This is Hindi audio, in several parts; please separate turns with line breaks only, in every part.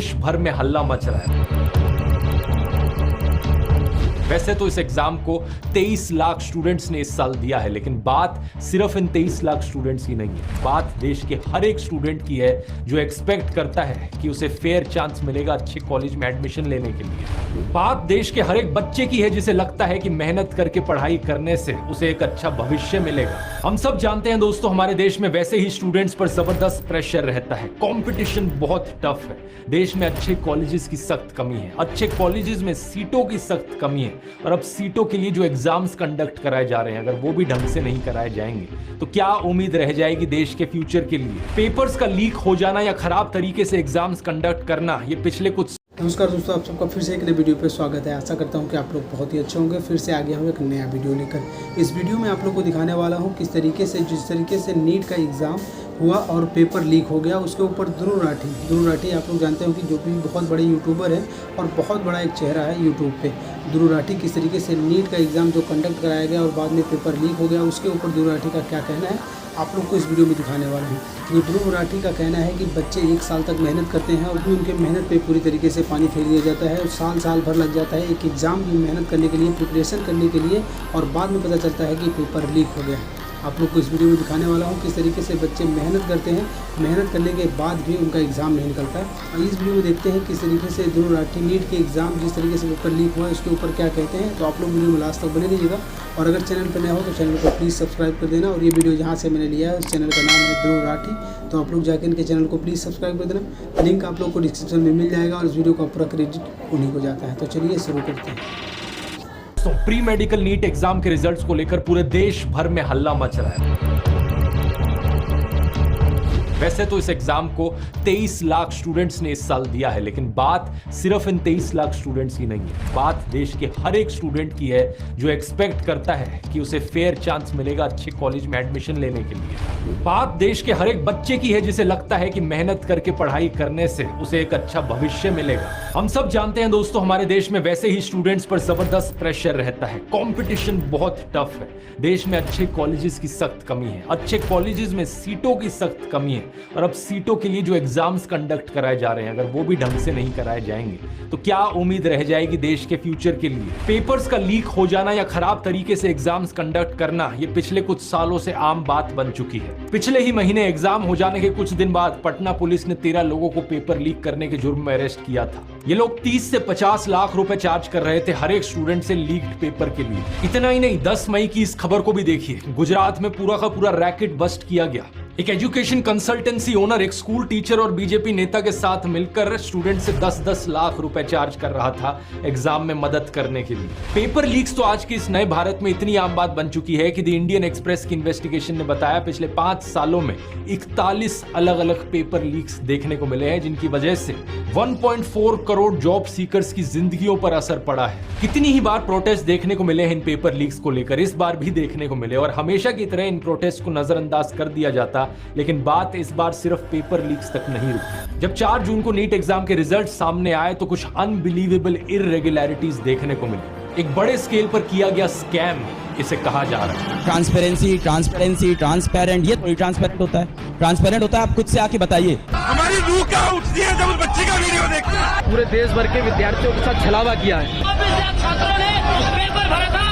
देश भर में हल्ला मच रहा है। वैसे तो इस एग्जाम को 23 लाख स्टूडेंट्स ने इस साल दिया है, लेकिन बात सिर्फ इन 23 लाख स्टूडेंट्स की नहीं है। बात देश के हर एक स्टूडेंट की है जो एक्सपेक्ट करता है कि उसे फेयर चांस मिलेगा अच्छे कॉलेज में एडमिशन लेने के लिए। बात देश के हर एक बच्चे की है जिसे लगता है कि मेहनत करके पढ़ाई करने से उसे एक अच्छा भविष्य मिलेगा। हम सब जानते हैं दोस्तों, हमारे देश में वैसे ही स्टूडेंट्स पर जबरदस्त प्रेशर रहता है। कॉम्पिटिशन बहुत टफ है। देश में अच्छे कॉलेजेस की सख्त कमी है, अच्छे कॉलेजेस में सीटों की सख्त कमी है, और अब सीटों के लिए जो एग्जाम्स कंडक्ट कराए जा रहे हैं, अगर वो भी ढंग से नहीं कराए जाएंगे तो क्या उम्मीद रह जाएगी देश के फ्यूचर के लिए। पेपर्स का लीक हो जाना या खराब तरीके से एग्जाम्स कंडक्ट करना, ये पिछले कुछ।
नमस्कार दोस्तों, आप सबका फिर से एक नए वीडियो पे स्वागत है। आशा करता हूँ कि आप लोग बहुत ही अच्छे होंगे। फिर से आ गया हूँ एक नया वीडियो लेकर। इस वीडियो में आप लोग को दिखाने वाला हूँ जिस तरीके से नीट का एग्ज़ाम हुआ और पेपर लीक हो गया, उसके ऊपर ध्रुव राठी आप लोग जानते हो कि जो भी बहुत बड़े यूट्यूबर है और बहुत बड़ा एक चेहरा है यूट्यूब पे। ध्रुव राठी किस तरीके से नीट का एग्ज़ाम जो कंडक्ट कराया गया और बाद में पेपर लीक हो गया, उसके ऊपर ध्रुव राठी का क्या कहना है आप लोग को इस वीडियो में दिखाने वाला हूँ। ये ध्रुव राठी का कहना है कि बच्चे 1 साल तक मेहनत करते हैं और भी उनके मेहनत पे पूरी तरीके से पानी फेर दिया जाता है और साल भर लग जाता है एक एग्ज़ाम की मेहनत करने के लिए, प्रिपरेशन करने के लिए, और बाद में पता चलता है कि पेपर लीक हो गया। आप लोग को इस वीडियो में दिखाने वाला हूँ किस तरीके से बच्चे मेहनत करते हैं, मेहनत करने के बाद भी उनका एग्ज़ाम नहीं निकलता है। और इस वीडियो में देखते हैं किस तरीके से ध्रुव राठी नीट के एग्ज़ाम जिस तरीके से पेपर लीक हुआ है उसके ऊपर क्या कहते हैं। तो आप लोग वीडियो में लास्ट तक बने रहिएगा, और अगर चैनल पर नया हो तो चैनल को प्लीज़ सब्सक्राइब कर देना। और ये वीडियो जहाँ से मैंने लिया है उस चैनल का नाम है ध्रुव राठी, तो आप लोग जाकर इनके चैनल को प्लीज़ सब्सक्राइब कर देना। लिंक आप लोग को डिस्क्रिप्शन में मिल जाएगा और इस वीडियो का पूरा क्रेडिट उन्हीं को जाता है। तो चलिए शुरू करते हैं।
तो प्री मेडिकल नीट एग्जाम के रिजल्ट्स को लेकर पूरे देश भर में हल्ला मच रहा है। वैसे तो इस एग्जाम को 23 लाख स्टूडेंट्स ने इस साल दिया है, लेकिन बात सिर्फ इन 23 लाख स्टूडेंट्स की नहीं है। बात देश के हर एक स्टूडेंट की है जो एक्सपेक्ट करता है कि उसे फेयर चांस मिलेगा अच्छे कॉलेज में एडमिशन लेने के लिए। बात देश के हर एक बच्चे की है जिसे लगता है कि मेहनत करके पढ़ाई करने से उसे एक अच्छा भविष्य मिलेगा। हम सब जानते हैं दोस्तों, हमारे देश में वैसे ही स्टूडेंट्स पर जबरदस्त प्रेशर रहता है। कॉम्पिटिशन बहुत टफ है। देश में अच्छे कॉलेजेस की सख्त कमी है, अच्छे कॉलेजेस में सीटों की सख्त कमी है, और अब सीटों के लिए जो एग्जाम्स कंडक्ट कराए जा रहे हैं, अगर वो भी ढंग से नहीं कराए जाएंगे तो क्या उम्मीद रह जाएगी देश के फ्यूचर के लिए। पेपर्स का लीक हो जाना या खराब तरीके से एग्जाम्स कंडक्ट करना, ये पिछले कुछ सालों से आम बात बन चुकी है। पिछले ही महीने एग्जाम हो जाने के कुछ दिन बाद पटना पुलिस ने 13 लोगों को पेपर लीक करने के जुर्म में अरेस्ट किया था। ये लोग 30 से 50 लाख रुपए चार्ज कर रहे थे हर एक स्टूडेंट से लीक्ड पेपर के लिए। इतना ही नहीं, 10 मई की इस खबर को भी देखिए। गुजरात में पूरा का पूरा रैकेट बस्ट किया गया। एक एजुकेशन कंसल्टेंसी ओनर एक स्कूल टीचर और बीजेपी नेता के साथ मिलकर स्टूडेंट से 10-10 लाख रुपए चार्ज कर रहा था एग्जाम में मदद करने के लिए। पेपर लीक्स तो आज के इस नए भारत में इतनी आम बात बन चुकी है कि द इंडियन एक्सप्रेस की इन्वेस्टिगेशन ने बताया पिछले 5 सालों में 41 अलग अलग पेपर लीक्स देखने को मिले हैं, जिनकी वजह से 1.4 करोड़ जॉब सीकर्स की जिंदगियों पर असर पड़ा है। कितनी ही बार प्रोटेस्ट देखने को मिले हैं इन पेपर लीक्स को लेकर, इस बार भी देखने को मिले, और हमेशा की तरह इन प्रोटेस्ट को नजरअंदाज कर दिया जाता। लेकिन बात इस बार सिर्फ पेपर लीक्स तक नहीं रुकी। जब 4 जून को नीट एग्जाम के रिजल्ट सामने आए तो कुछ अनबिलीवेबल इररेगुलरिटीज देखने को मिली। एक बड़े स्केल पर किया गया स्कैम इसे कहा जा रहा है।
ट्रांसपेरेंट, ये थोड़ी ट्रांसपेरेंट होता है। ट्रांसपेरेंट होता है, आप खुद से आके बताइए।
हमारी रूह क्या उठती है जब उस बच्ची का वीडियो देखते हैं।
पूरे देश भर के विद्यार्थियों के साथ छलावा किया है।
छात्रों ने पेपर भरा था।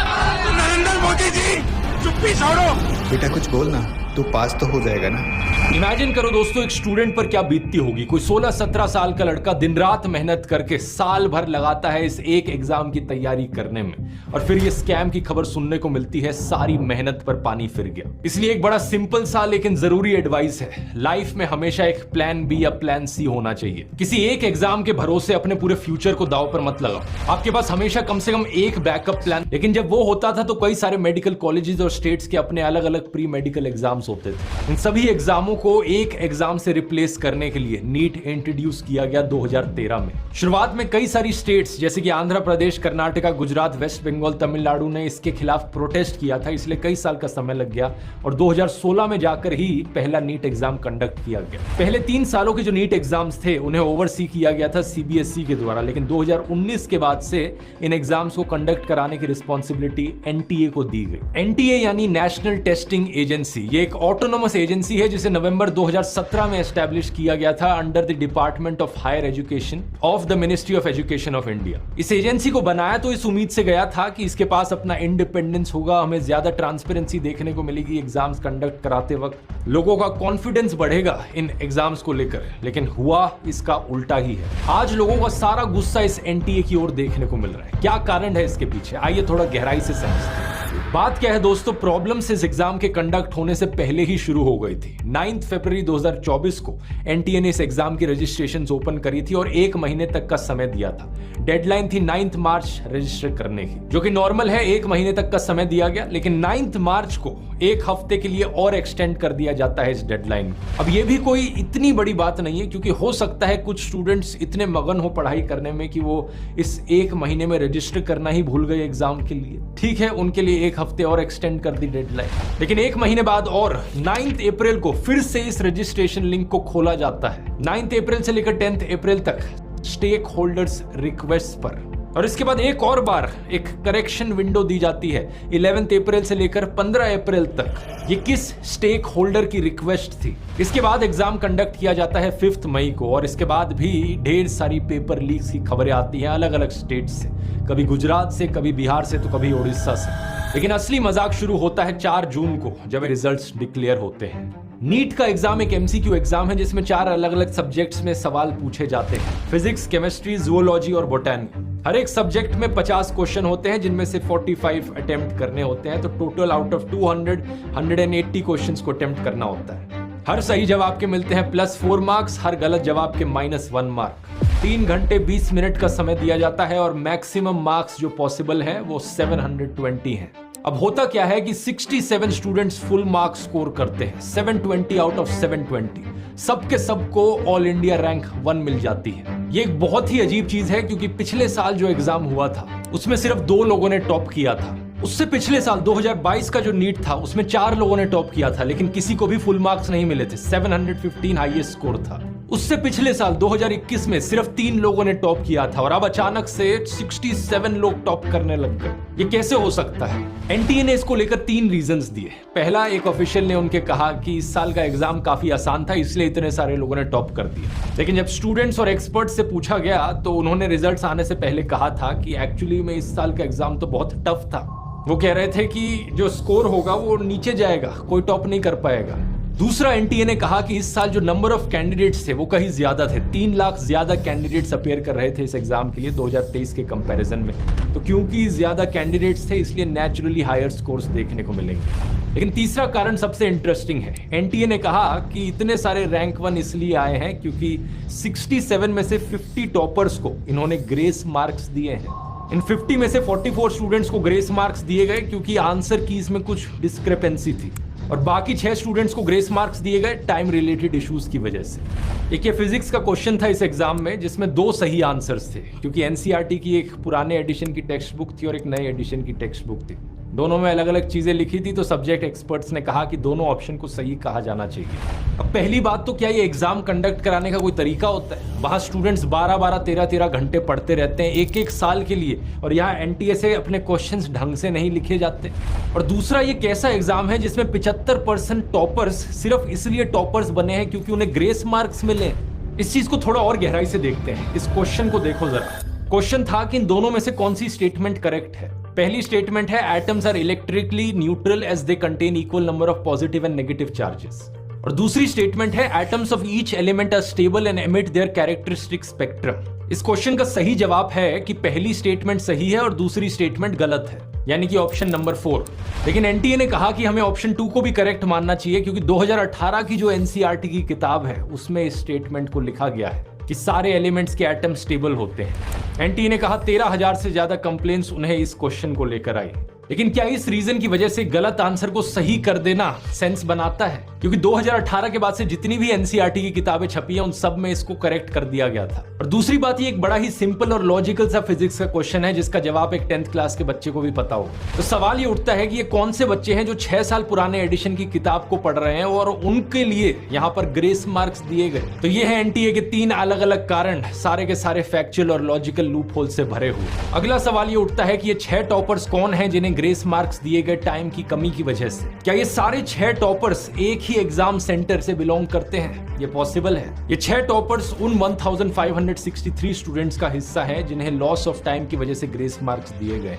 नरेंद्र मोदी जी चुप्पी छोड़ो।
बेटा कुछ बोल ना, तू पास तो हो जाएगा ना।
इमेजिन करो दोस्तों, एक स्टूडेंट पर क्या बीतती होगी। कोई 16-17 साल का लड़का दिन रात मेहनत करके साल भर लगाता है इस एक एग्जाम की तैयारी करने में, और फिर ये स्कैम की खबर सुनने को मिलती है, सारी मेहनत पर पानी फिर गया। इसलिए एक बड़ा सिंपल सा लेकिन जरूरी एडवाइस है, लाइफ में हमेशा एक प्लान बी या प्लान सी होना चाहिए। किसी एक एग्जाम के भरोसे अपने पूरे फ्यूचर को दांव पर मत लगाओ। आपके पास हमेशा कम से कम एक बैकअप प्लान। लेकिन जब वो होता था तो कई सारे मेडिकल कॉलेजेस और स्टेट्स के अपने अलग अलग प्री मेडिकल एग्जाम्स होते थे। इन सभी एग्जामों को एक एग्जाम से रिप्लेस करने के लिए नीट इंट्रोड्यूस किया गया 2013 में। शुरुआत में कई सारी स्टेट्स जैसे कि आंध्र प्रदेश, कर्नाटका, गुजरात, वेस्ट बंगाल, तमिलनाडु ने इसके खिलाफ प्रोटेस्ट किया था, इसलिए कई साल का समय लग गया और 2016 में जाकर ही पहला नीट एग्जाम कंडक्ट किया गया। पहले 3 सालों के जो नीट एग्जाम्स थे उन्हें ओवरसी किया गया था सीबीएसई के द्वारा, लेकिन 2019 के बाद से इन एग्जाम्स को कंडक्ट कराने की रिस्पॉन्सिबिलिटी एनटीए को दी गई। एनटीए यानी नेशनल टेस्टिंग एजेंसी, ये एक ऑटोनोमस एजेंसी है जिसे नवंबर नवंबर 2017 में एस्टैब्लिश किया गया था under the department of higher education of the ministry of education of India. इस एजेंसी को बनाया तो इस उम्मीद से गया था कि इसके पास अपना इंडिपेंडेंस होगा, हमें ज्यादा ट्रांसपेरेंसी देखने को मिलेगी एग्जाम्स कंडक्ट कराते वक्त, लोगों का कॉन्फिडेंस बढ़ेगा इन एग्जाम्स को लेकर। लेकिन हुआ इसका उल्टा ही है। आज लोगों का सारा गुस्सा इस एनटीए की ओर देखने को मिल रहा है। क्या कारण है इसके पीछे, आइए थोड़ा गहराई से समझते हैं। बात क्या है दोस्तों, प्रॉब्लम्स इस एग्जाम के कंडक्ट होने से पहले ही शुरू हो गई थी। 9 फरवरी 2024 को एनटीए ने इस एग्जाम की रजिस्ट्रेशन ओपन करी थी और 1 महीने तक का समय दिया था। डेडलाइन थी 9 मार्च रजिस्टर करने की, जो कि नॉर्मल है, 1 महीने तक का समय दिया गया। लेकिन 9 मार्च को 1 हफ्ते के लिए और एक्सटेंड कर दिया जाता है इस डेडलाइन को। अब ये भी कोई इतनी बड़ी बात नहीं है, क्योंकि हो सकता है कुछ स्टूडेंट्स इतने मगन हो पढ़ाई करने में कि वो इस 1 महीने में रजिस्टर करना ही भूल गए एग्जाम के लिए। ठीक है, उनके लिए 1 हफ्ते और एक्सटेंड कर दी डेडलाइन। लेकिन 1 महीने बाद और 9 अप्रैल को फिर से इस रजिस्ट्रेशन लिंक को खोला जाता है। 9 अप्रैल से लेकर 10 अप्रैल तक स्टेक होल्डर्स रिक्वेस्ट पर। और इसके बाद एक और बार एक करेक्शन विंडो दी जाती है 11 अप्रैल से लेकर 15 अप्रैल तक। ये किस स्टेक होल्डर की रिक्वेस्ट थी। इसके बाद एग्जाम कंडक्ट किया जाता है 5 मई को। और इसके बाद भी ढेर सारी पेपर लीक्स की खबरें आती हैं अलग अलग स्टेट से, कभी गुजरात से, कभी बिहार से, तो कभी उड़ीसा से। लेकिन असली मजाक शुरू होता है 4 जून को, जब रिजल्ट्स डिक्लेयर होते हैं। नीट का एग्जाम एक एमसीक्यू एग्जाम है जिसमें 4 अलग अलग सब्जेक्ट्स में सवाल पूछे जाते हैं, फिजिक्स, केमिस्ट्री, जूलॉजी और बोटैनी। हर एक सब्जेक्ट में 50 क्वेश्चन होते हैं, जिनमें से 45 अटेम्प्ट करने होते हैं। तो टोटल आउट ऑफ 200 180 क्वेश्चंस को अटेम्प्ट करना होता है। हर सही जवाब के मिलते हैं +4 मार्क्स, हर गलत जवाब के -1 मार्क। 3 घंटे 20 मिनट का समय दिया जाता है और मैक्सिमम मार्क्स जो पॉसिबल है वो 720 हैं। अब होता क्या है कि 67 स्टूडेंट्स फुल मार्क्स स्कोर करते हैं, 720 आउट ऑफ 720। सबके सबको ऑल इंडिया रैंक 1 मिल जाती है। ये एक बहुत ही अजीब चीज है, क्योंकि पिछले साल जो एग्जाम हुआ था उसमें सिर्फ 2 लोगों ने टॉप किया था। उससे पिछले साल 2022 का जो नीट था उसमें 4 लोगों ने टॉप किया था, लेकिन किसी को भी फुल मार्क्स नहीं मिले थे। 715 हाईएस्ट स्कोर था। उससे पिछले साल 2021 में सिर्फ 3 लोगों ने टॉप किया था और अब अचानक से 67 लोग टॉप करने लग गए। ये कैसे हो सकता है? एनटीए ने इसको लेकर 3 रीजंस दिए। पहला, एक ऑफिशियल ने उनके कहा कि इस साल का एग्जाम काफी आसान था, इसलिए इतने सारे लोगों ने टॉप कर दिया। लेकिन जब स्टूडेंट्स और एक्सपर्ट्स से पूछा गया तो उन्होंने रिजल्ट्स आने से पहले कहा था कि एक्चुअली में इस साल का एग्जाम तो बहुत टफ था। वो कह रहे थे कि जो स्कोर होगा वो नीचे जाएगा, कोई टॉप नहीं कर पाएगा। दूसरा, एनटीए ने कहा कि इस साल जो नंबर ऑफ कैंडिडेट्स थे वो कहीं ज्यादा थे। 3 लाख ज्यादा कैंडिडेट्स अपेयर कर रहे थे इस एग्जाम के लिए 2023 के कंपैरिजन में। तो क्योंकि ज्यादा कैंडिडेट्स थे इसलिए नेचुरली हायर स्कोर्स देखने को मिलेंगे। लेकिन तीसरा कारण सबसे इंटरेस्टिंग है। एनटीए ने कहा कि इतने सारे रैंक 1 इसलिए आए हैं क्योंकि 67 में से 50 टॉपर्स को इन्होंने ग्रेस मार्क्स दिए हैं। इन 50 में से 44 स्टूडेंट्स को ग्रेस मार्क्स दिए गए क्योंकि आंसर कीज में कुछ डिस्क्रिपेंसी थी, और बाकी 6 स्टूडेंट्स को ग्रेस मार्क्स दिए गए टाइम रिलेटेड इश्यूज की वजह से। एक ये फिजिक्स का क्वेश्चन था इस एग्जाम में जिसमें 2 सही आंसर्स थे, क्योंकि एनसीईआरटी की एक पुराने एडिशन की टेक्स्ट बुक थी और एक नए एडिशन की टेक्स्ट बुक थी। दोनों में अलग अलग चीजें लिखी थी, तो सब्जेक्ट एक्सपर्ट्स ने कहा कि दोनों ऑप्शन को सही कहा जाना चाहिए। अब पहली बात तो क्या ये एग्जाम कंडक्ट कराने का कोई तरीका होता है? वहां स्टूडेंट्स 12-12, 13-13 घंटे पढ़ते रहते हैं एक साल के लिए, और यहाँ एनटीए से अपने क्वेश्चंस ढंग से नहीं लिखे जाते। और दूसरा, ये कैसा एग्जाम है जिसमें 75% टॉपर्स सिर्फ इसलिए टॉपर्स बने हैं क्योंकि उन्हें ग्रेस मार्क्स मिले? इस चीज को थोड़ा और गहराई से देखते हैं। इस क्वेश्चन को देखो जरा। क्वेश्चन था कि इन दोनों में से कौन सी स्टेटमेंट करेक्ट है। पहली स्टेटमेंट है atoms are electrically neutral as they contain equal number of positive and negative charges. और दूसरी स्टेटमेंट है atoms of each element are stable and emit their characteristic spectrum. इस क्वेश्चन का सही जवाब है कि पहली स्टेटमेंट सही है और दूसरी स्टेटमेंट गलत है, यानी कि ऑप्शन नंबर 4। लेकिन एनटीए ने कहा कि हमें ऑप्शन 2 को भी करेक्ट मानना चाहिए, क्योंकि 2018 की जो एनसीईआरटी की किताब है उसमें इस स्टेटमेंट को लिखा गया है कि सारे एलिमेंट्स के एटम स्टेबल होते हैं। एनटीए ने कहा 13,000 से ज्यादा कंप्लेंट्स उन्हें इस क्वेश्चन को लेकर आई। लेकिन क्या इस रीजन की वजह से गलत आंसर को सही कर देना सेंस बनाता है? क्योंकि 2018 के बाद से जितनी भी एनसीईआरटी की किताबें छपी हैं उन सब में इसको करेक्ट कर दिया गया था। और दूसरी बात, ये एक बड़ा ही सिंपल और लॉजिकल सा फिजिक्स का क्वेश्चन है जिसका जवाब एक 10th क्लास के बच्चे को भी पता हो। तो सवाल ये उठता है कि ये कौन से बच्चे हैं जो 6 साल पुराने एडिशन की किताब को पढ़ रहे हैं और उनके लिए यहाँ पर ग्रेस मार्क्स दिए गए। तो ये है एनटीए के 3 अलग अलग कारण, सारे के सारे फैक्चुअल और लॉजिकल लूप होल से भरे हुए। अगला सवाल ये उठता है कि ये 6 टॉपर्स कौन है जिन्हें ग्रेस मार्क्स दिए गए टाइम की कमी की वजह से। क्या ये सारे 6 टॉपर्स एक ही एग्जाम सेंटर से बिलोंग करते हैं? ये पॉसिबल है। ये 6 टॉपर्स उन 1563 स्टूडेंट्स का हिस्सा है जिन्हें लॉस ऑफ टाइम की वजह से ग्रेस मार्क्स दिए गए,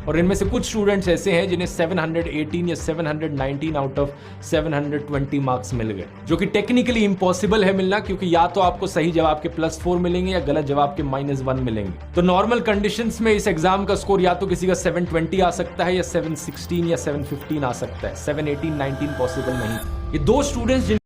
और इनमें से कुछ स्टूडेंट्स ऐसे हैं जिन्हें 718 या 719 आउट ऑफ 720 मार्क्स मिल गए, जो कि टेक्निकली इम्पॉसिबल है मिलना, क्योंकि या तो आपको सही जवाब के +4 मिलेंगे या गलत जवाब के -1 मिलेंगे। तो नॉर्मल कंडीशंस में इस एग्जाम का स्कोर या तो किसी का 720 आ सकता है या 716 या 715 आ सकता है। 718, 19 पॉसिबल नहीं। ये 2 स्टूडेंट्स